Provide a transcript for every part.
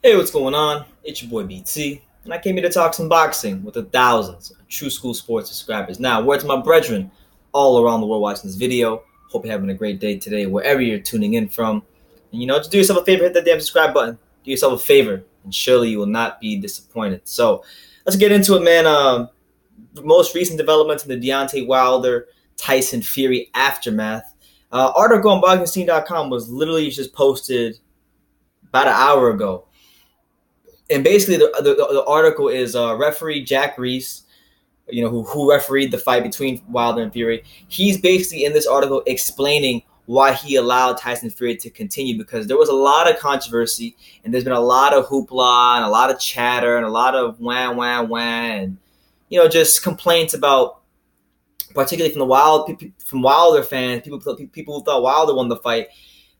Hey, what's going on? It's your boy BT, and I came here to talk some boxing with the thousands of True School Sports subscribers. Now, word to my brethren all around the world watching this video. Hope you're having a great day today, wherever you're tuning in from. And just do yourself a favor, hit that damn subscribe button. Do yourself a favor, and surely you will not be disappointed. So, let's get into it, man. Most recent developments in the Deontay Wilder Tyson Fury aftermath. Article on BoxingScene.com was literally just posted about an hour ago. And basically, the article is referee Jack Reese, who refereed the fight between Wilder and Fury. He's basically in this article explaining why he allowed Tyson Fury to continue, because there was a lot of controversy and there's been a lot of hoopla and a lot of chatter and a lot of wah, wah, wah, and just complaints about, particularly from Wilder fans, people who thought Wilder won the fight.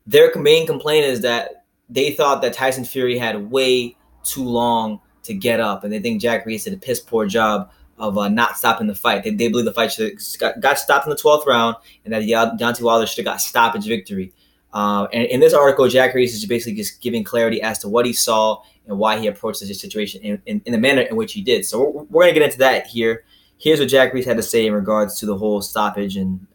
Their main complaint is that they thought that Tyson Fury had way too long to get up, and they think Jack Reese did a piss poor job of not stopping the fight. They believe the fight should have got stopped in the 12th round, and that Deontay Wilder should have got stoppage victory. And in this article, Jack Reese is basically just giving clarity as to what he saw and why he approached the situation in the manner in which he did. So we're going to get into that here. Here's what Jack Reese had to say in regards to the whole stoppage and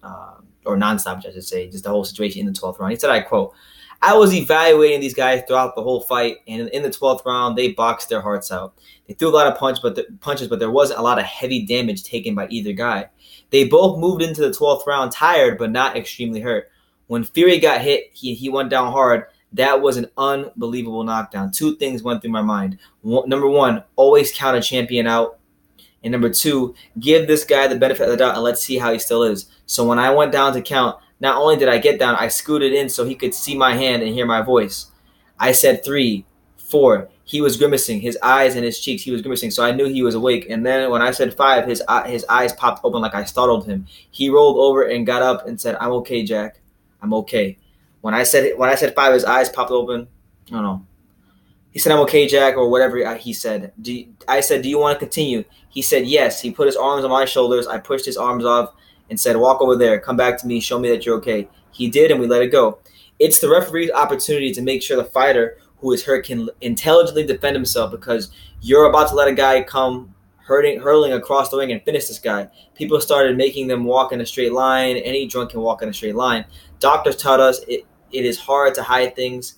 or non-stoppage, I should say, just the whole situation in the 12th round. He said, I quote, "I was evaluating these guys throughout the whole fight, and in the 12th round, they boxed their hearts out. They threw a lot of punches, but there wasn't a lot of heavy damage taken by either guy. They both moved into the 12th round tired, but not extremely hurt. When Fury got hit, he went down hard. That was an unbelievable knockdown. Two things went through my mind. Number one, always count a champion out. And number two, give this guy the benefit of the doubt and let's see how he still is. So when I went down to count, not only did I get down, I scooted in so he could see my hand and hear my voice. I said 3, 4. He was grimacing. His eyes and his cheeks, he was grimacing. So I knew he was awake. And then when I said 5, his eyes popped open like I startled him. He rolled over and got up and said, I'm okay, Jack. I'm okay. When I said 5, his eyes popped open. I don't know. He said, I'm okay, Jack, or whatever he said. I said, do you want to continue? He said, yes. He put his arms on my shoulders. I pushed his arms off and said, walk over there, come back to me, show me that you're okay. He did, and we let it go. It's the referee's opportunity to make sure the fighter who is hurt can intelligently defend himself, because you're about to let a guy come hurling across the ring and finish this guy. People started making them walk in a straight line. Any drunk can walk in a straight line. Doctors taught us it is hard to hide things.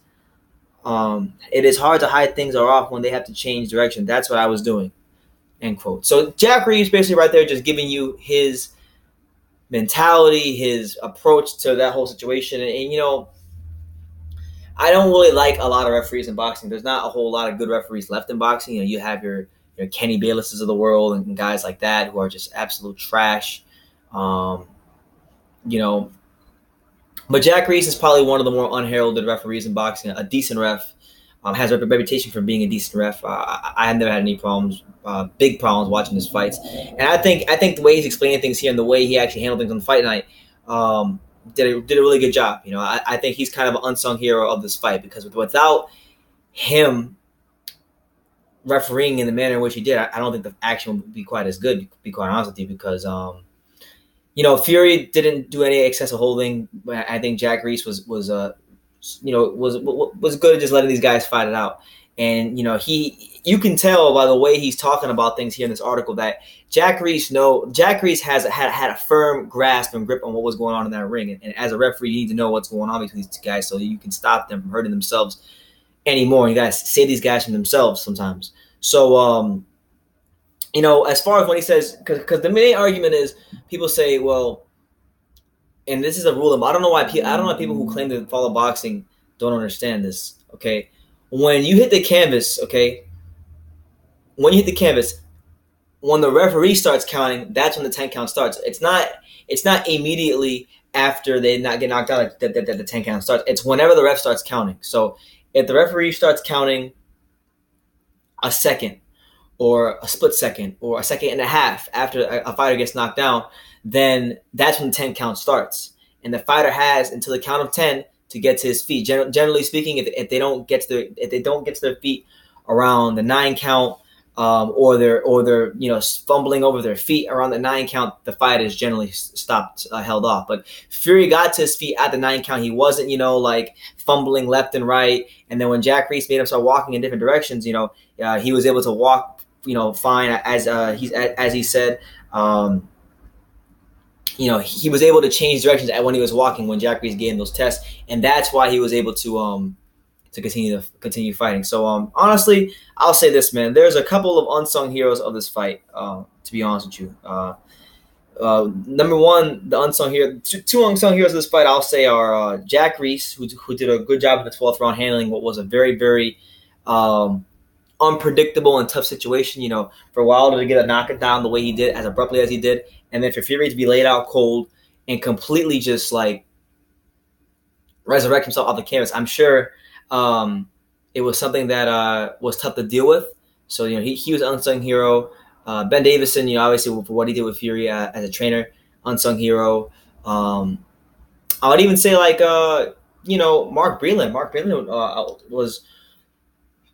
It is hard to hide things are off when they have to change direction. That's what I was doing, end quote. So Jack Reese basically right there just giving you his mentality, his approach to that whole situation. And I don't really like a lot of referees in boxing. There's not a whole lot of good referees left in boxing. You have your Kenny Baylesses of the world and guys like that who are just absolute trash. But Jack Reese is probably one of the more unheralded referees in boxing. A decent ref, has a reputation for being a decent ref. I have never had any problems, big problems watching his fights. And I think the way he's explaining things here and the way he actually handled things on the fight night did a really good job. I think he's kind of an unsung hero of this fight, because without him refereeing in the manner in which he did, I don't think the action would be quite as good, to be quite honest with you, because Fury didn't do any excessive holding, but I think Jack Reese was good at just letting these guys fight it out. And you can tell by the way he's talking about things here in this article that Jack Reese has had a firm grasp and grip on what was going on in that ring. And as a referee, you need to know what's going on between these two guys so you can stop them from hurting themselves anymore. You guys save these guys from themselves sometimes. So as far as when he says, because the main argument is people say, well, and this is a rule. I don't know why people who claim to follow boxing don't understand this. Okay, when you hit the canvas, when the referee starts counting, that's when the 10 count starts. It's not immediately after they not get knocked out that the 10 count starts. It's whenever the ref starts counting. So if the referee starts counting a second, or a split second, or a second and a half after a fighter gets knocked down, then that's when the 10 count starts. And the fighter has until the count of 10 to get to his feet. Generally speaking, if they don't get to their feet around the 9 count, or they're fumbling over their feet around the 9 count, the fight is generally stopped, held off. But Fury got to his feet at the 9 count. He wasn't like fumbling left and right. And then when Jack Reese made him start walking in different directions, he was able to walk fine, as he said. He was able to change directions when he was walking when Jack Reese gave him those tests, and that's why he was able to continue fighting. So honestly, I'll say this, man. There's a couple of unsung heroes of this fight. To be honest with you, number one, the unsung hero, two unsung heroes of this fight, I'll say, are Jack Reese, who did a good job in the 12th round handling what was a very, very unpredictable and tough situation. For Wilder to get a knockdown the way he did, as abruptly as he did, and then for Fury to be laid out cold and completely just resurrect himself off the canvas. I'm sure it was something that was tough to deal with. So he was an unsung hero. Ben Davison, obviously for what he did with Fury as a trainer, unsung hero. I would even say Mark Breland. Mark Breland was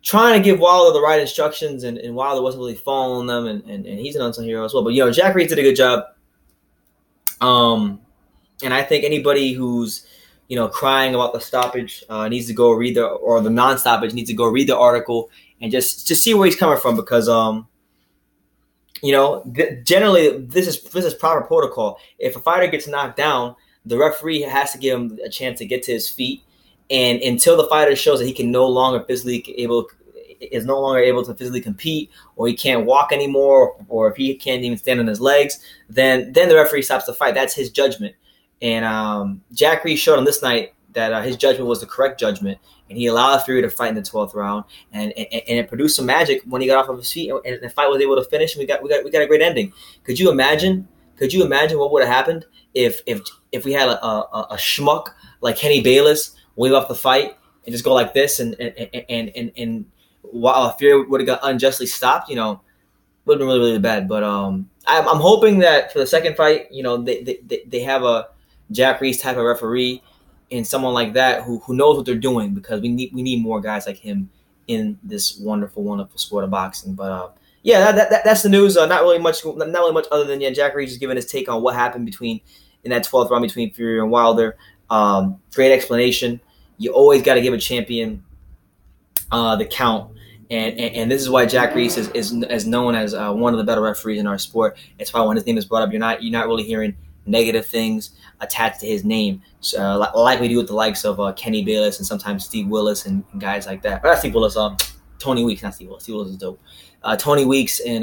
trying to give Wilder the right instructions, and Wilder wasn't really following them, and he's an unsung hero as well. But Jack Reese did a good job. And I think anybody who's crying about the stoppage needs to go read the non-stoppage needs to go read the article and just see where he's coming from, because generally this is proper protocol. If a fighter gets knocked down, the referee has to give him a chance to get to his feet, and until the fighter shows that he can no longer able to physically compete, or he can't walk anymore, or if he can't even stand on his legs, then the referee stops the fight. That's his judgment. And Jack Reese showed on this night that his judgment was the correct judgment, and he allowed Fury to fight in the 12th round, and it produced some magic when he got off of his feet, and the fight was able to finish. And we got a great ending. Could you imagine what would have happened if we had a schmuck like Kenny Bayless wave off the fight and just go like this, and while Fury would have got unjustly stopped, would have been really, really bad. But I'm hoping that for the second fight, they have a Jack Reese type of referee and someone like that who knows what they're doing, because we need more guys like him in this wonderful, wonderful sport of boxing. But that's the news. Not really much other than Jack Reese is giving his take on what happened in that 12th round between Fury and Wilder. Great explanation. You always got to give a champion the count. And this is why Jack Reese is known as one of the better referees in our sport. It's why when his name is brought up, you're not really hearing negative things attached to his name, like we do with the likes of Kenny Bayless and sometimes Steve Willis and guys like that. But not Steve Willis, Tony Weeks, not Steve Willis. Steve Willis is dope. Tony Weeks and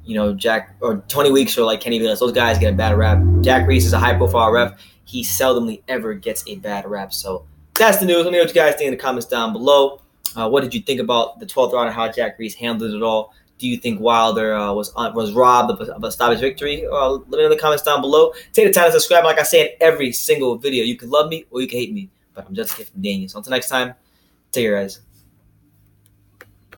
Tony Weeks or like Kenny Bayless. Those guys get a bad rap. Jack Reese is a high-profile ref. He seldomly ever gets a bad rap. So that's the news. Let me know what you guys think in the comments down below. What did you think about the 12th round and how Jack Reese handled it all? Do you think Wilder was robbed of a stoppage victory? Let me know in the comments down below. Take the time to subscribe. Like I say in every single video, you can love me or you can hate me, but I'm just here from Daniel. So until next time, take care, guys.